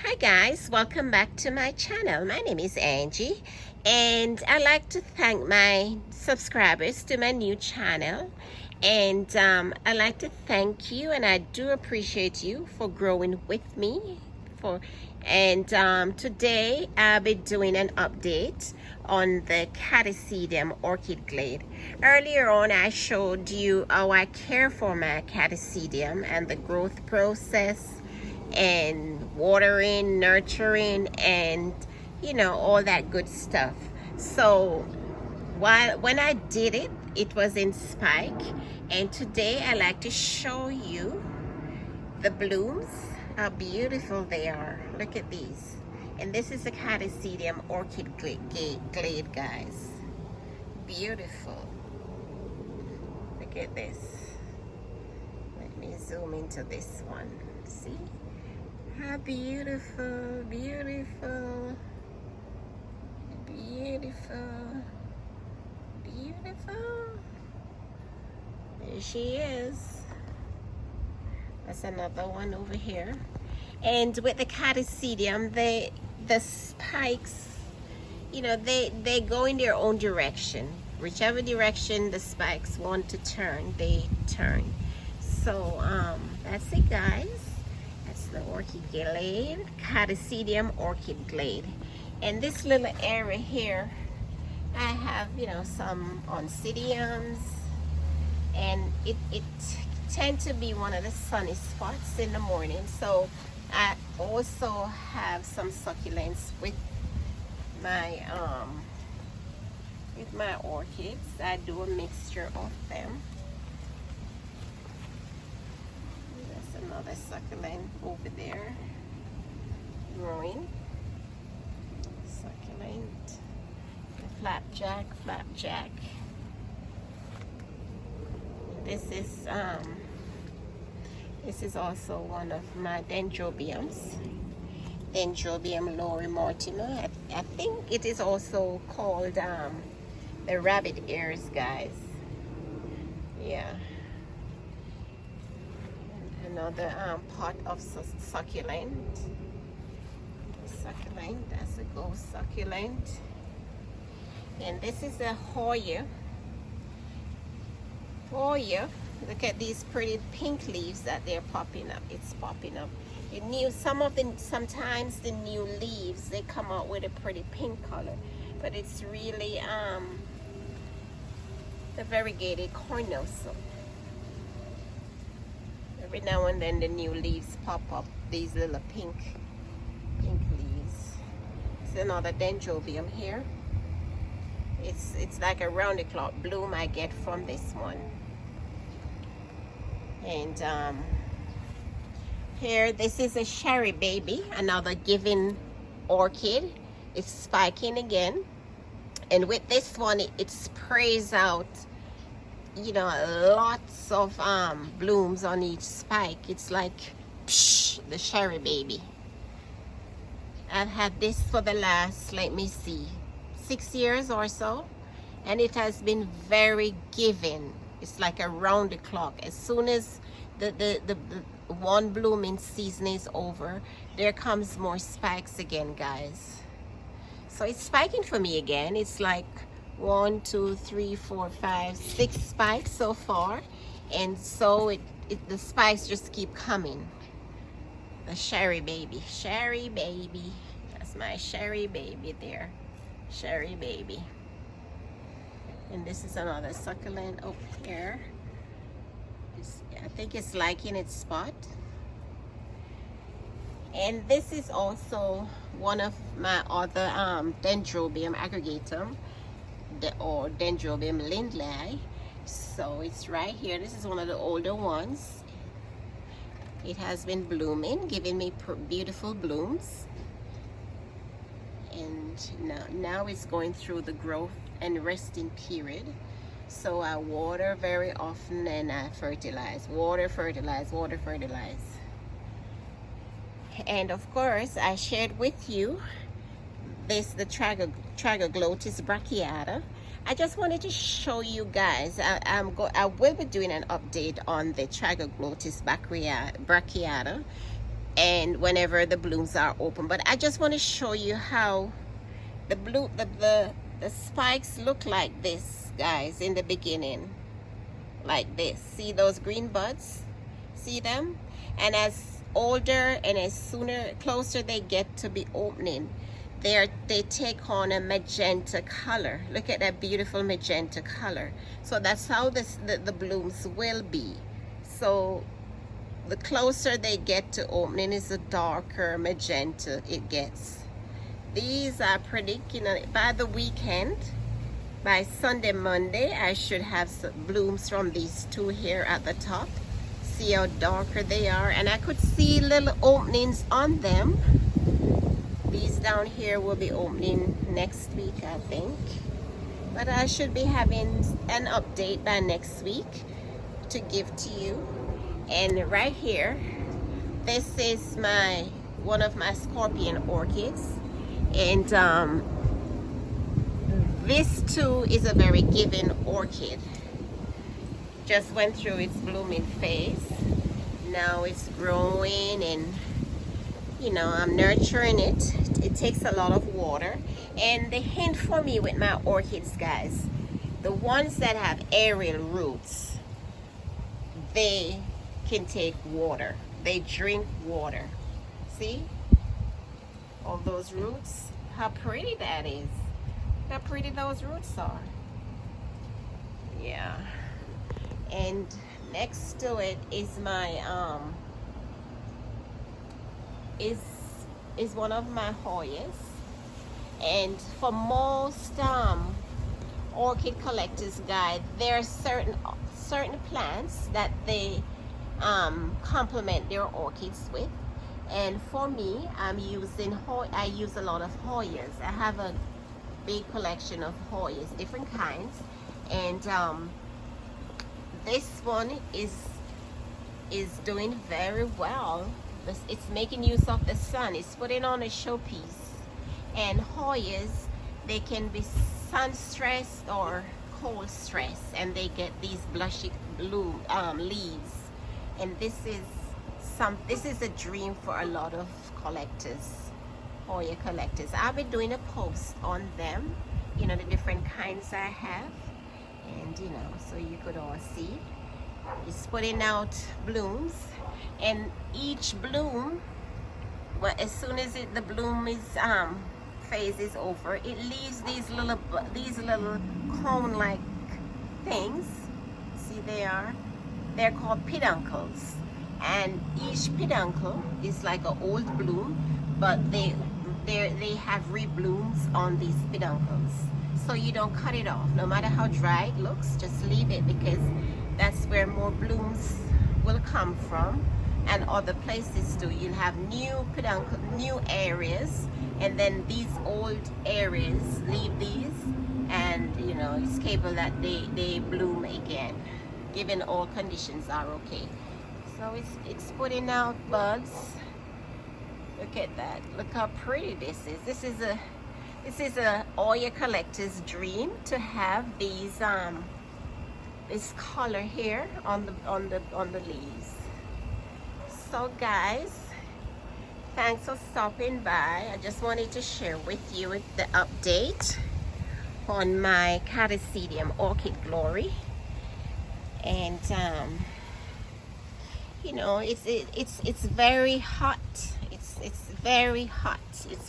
Hi guys, welcome back to my channel. My name is Angie and I'd like to thank my subscribers to my new channel, and I'd like to thank you, and I do appreciate you for growing with me. Today I'll be doing an update on the Catasetum orchid glade. Earlier on I showed you how I care for my Catasetum and the growth process and watering, nurturing, and all that good stuff. So when I did it, it was in spike, and today I like to show you the blooms, how beautiful they are. Look at these. And this is the Catasetum orchid glade, guys. Beautiful. Look at this. Let me zoom into this one. See how beautiful, beautiful, beautiful, beautiful. There she is. That's another one over here. And with the Catasetum, the spikes, they go in their own direction. Whichever direction the spikes want to turn, they turn. So that's it, guys. That's the orchid glade, Catasetum orchid glade. And this little area here, I have some oncidiums, and it tends to be one of the sunny spots in the morning. So I also have some succulents with my orchids. I do a mixture of them. That's another succulent over there growing. Succulent, the flapjack. This is also one of my dendrobiums, Dendrobium Lori Mortimer. I think it is also called the rabbit ears, guys. Yeah. Another pot of succulent. That's a ghost succulent. And this is a Hoya. Look at these pretty pink leaves that they're popping up. It's popping up. Sometimes the new leaves, they come out with a pretty pink color, but it's really the variegated cornuscle. Every now and then the new leaves pop up, these little pink leaves. It's another dendrobium here. It's like a round the clock bloom I get from this one. And here, this is a cherry baby, another giving orchid. It's spiking again, and with this one it sprays out lots of blooms on each spike. It's like psh, the cherry baby. I've had this for the last, let me see, 6 years or so, and it has been very giving. It's like around the clock. As soon as the one blooming season is over, there comes more spikes again, guys. So it's spiking for me again. It's like 1, 2, 3, 4, 5, 6 spikes so far, and so the spikes just keep coming. The cherry baby, that's my cherry baby there, cherry baby. And this is another succulent over here. I think it's liking its spot. And this is also one of my other Dendrobium aggregatum, or Dendrobium lindley. So it's right here. This is one of the older ones. It has been blooming, giving me beautiful blooms. And now it's going through the growth and resting period. So I water very often, and I fertilize. Water, fertilize. And of course, I shared with you the Glottis brachiata. I just wanted to show you guys. I will be doing an update on the Glottis brachiata. and whenever the blooms are open. But I just want to show you how the spikes look like this, guys, in the beginning, like this. See those green buds? See them? And as older and as closer they get to be opening, they take on a magenta color. Look at that beautiful magenta color. So that's how the blooms will be. So the closer they get to opening is the darker magenta it gets. These are predicting by the weekend, by Sunday, Monday, I should have some blooms from these two here at the top. See how darker they are, and I could see little openings on them. These down here will be opening next week, I think. But I should be having an update by next week to give to you. And right here, this is one of my scorpion orchids. And this too is a very giving orchid. Just went through its blooming phase. Now it's growing, and you know, I'm nurturing it. It takes a lot of water. And the hint for me with my orchids, guys, the ones that have aerial roots, they can take water. They drink water. See? All those roots. How pretty that is. How pretty those roots are. Yeah. And next to it is my is one of my Hoyas. And for most orchid collectors guide, there are certain plants that they complement their orchids with. And for me, I use a lot of Hoyas. I have a big collection of Hoyas, different kinds. And this one is doing very well. It's making use of the sun. It's putting on a showpiece. And Hoyas, they can be sun stressed or cold stressed, and they get these blushy blue leaves. And this is a dream for a lot of collectors, Hoya collectors. I'll be doing a post on them, you know, the different kinds I have, and you know, so you could all see. It's putting out blooms, and each bloom, well, as soon as the bloom is phase is over, it leaves these little cone-like things. See, they're called peduncles, and each peduncle is like an old bloom, but they have reblooms on these peduncles. So you don't cut it off. No matter how dry it looks, just leave it, because that's where more blooms will come from. And other places too, you'll have new peduncle, new areas, and then these old areas, leave these, and you know, it's capable that they bloom again, given all conditions are okay. So it's putting out buds. Look at that. Look how pretty this is. This is a Hoya collector's dream to have these this color here on the leaves. So guys, thanks for stopping by. I just wanted to share with you the update on my Catasetum Orchid Glory. And you know, it's very hot. It's very hot.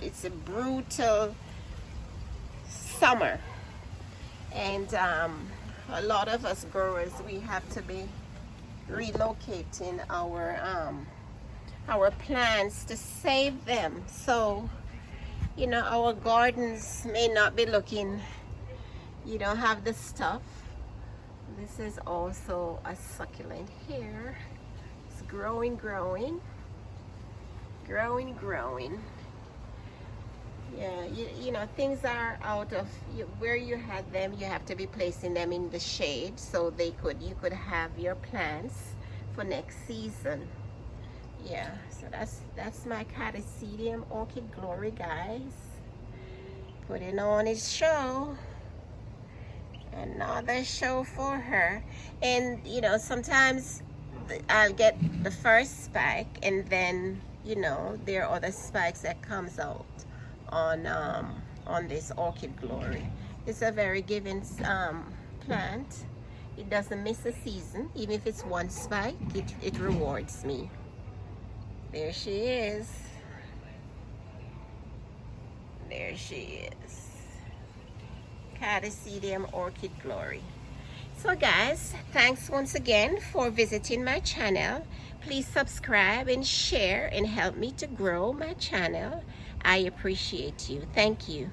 It's a brutal summer, and a lot of us growers, we have to be relocating our plants to save them. So you know, our gardens may not be looking, you don't have the stuff. This is also a succulent here. It's growing. Yeah, you know, things are out of where you had them. You have to be placing them in the shade so you could have your plants for next season. Yeah, so that's my Catasetum Orchid Glory, guys. Putting on its show. Another show for her. And you know, sometimes I'll get the first spike, and then you know, there are other spikes that comes out on this Orchid Glory. It's a very giving plant. It doesn't miss a season. Even if it's one spike, it rewards me. There she is. There she is. Catasetum Orchid Glory. So guys, thanks once again for visiting my channel. Please subscribe and share and help me to grow my channel. I appreciate you. Thank you.